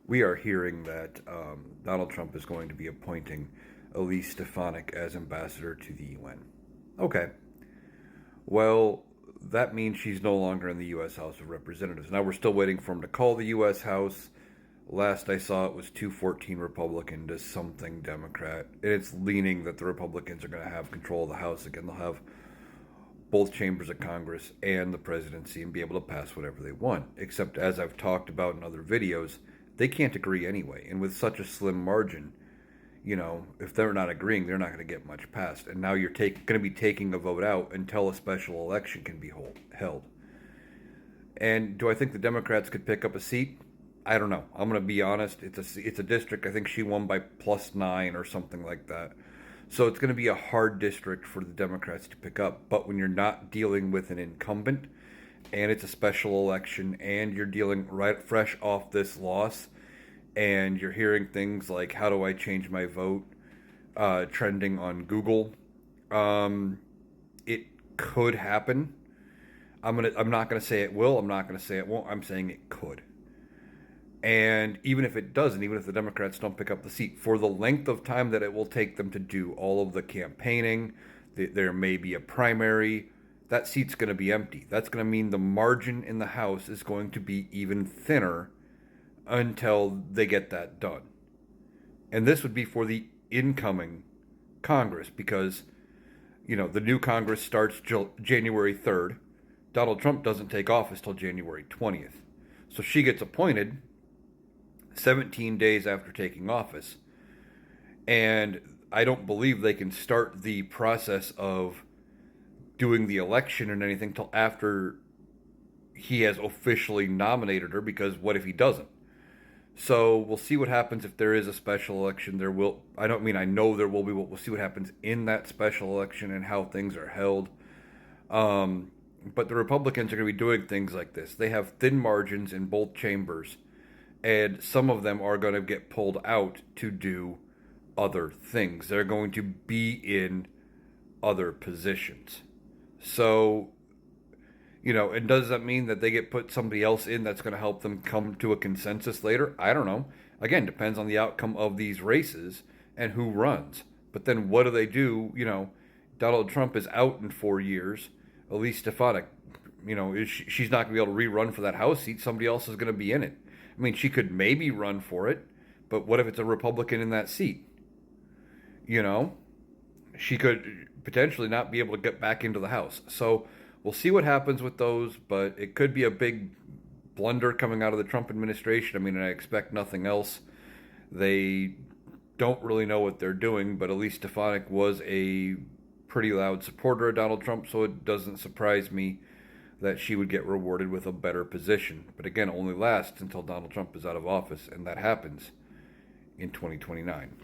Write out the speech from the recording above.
We are hearing that Donald Trump is going to be appointing Elise Stefanik as ambassador to the UN. Okay. Well, that means she's no longer in the U.S. House of Representatives. Now we're still waiting for him to call the U.S. House. Last I saw, it was 214 Republican to something Democrat. And it's leaning that the Republicans are going to have control of the House again. They'll have both chambers of Congress and the presidency and be able to pass whatever they want. Except, as I've talked about in other videos, they can't agree anyway. And with such a slim margin, if they're not agreeing, they're not going to get much passed. And now you're going to be taking a vote out until a special election can be held. And do I think the Democrats could pick up a seat? I don't know. I'm going to be honest. It's a district. I think she won by +9 or something like that. So it's going to be a hard district for the Democrats to pick up. But when you're not dealing with an incumbent and it's a special election and you're dealing right fresh off this loss and you're hearing things like how do I change my vote trending on Google, it could happen. I'm not going to say it will. I'm not going to say it won't. I'm saying it could. And even if it doesn't, even if the Democrats don't pick up the seat, for the length of time that it will take them to do all of the campaigning, there may be a primary, that seat's going to be empty. That's going to mean the margin in the House is going to be even thinner until they get that done. And this would be for the incoming Congress because, the new Congress starts January 3rd. Donald Trump doesn't take office till January 20th. So she gets appointed 17 days after taking office. And I don't believe they can start the process of doing the election and anything till after he has officially nominated her, because what if he doesn't? So we'll see what happens if there is a special election. I know there will be, but we'll see what happens in that special election and how things are held. But the Republicans are going to be doing things like this. They have thin margins in both chambers, and some of them are going to get pulled out to do other things. They're going to be in other positions. So, and does that mean that they get put somebody else in that's going to help them come to a consensus later? I don't know. Again, depends on the outcome of these races and who runs. But then what do they do? Donald Trump is out in 4 years. Elise Stefanik, she's not going to be able to rerun for that House seat. Somebody else is going to be in it. I mean, she could maybe run for it, but what if it's a Republican in that seat? She could potentially not be able to get back into the House. So we'll see what happens with those, but it could be a big blunder coming out of the Trump administration. I mean, I expect nothing else. They don't really know what they're doing, but Elise Stefanik was a pretty loud supporter of Donald Trump, so it doesn't surprise me that she would get rewarded with a better position. But again, it only lasts until Donald Trump is out of office, and that happens in 2029.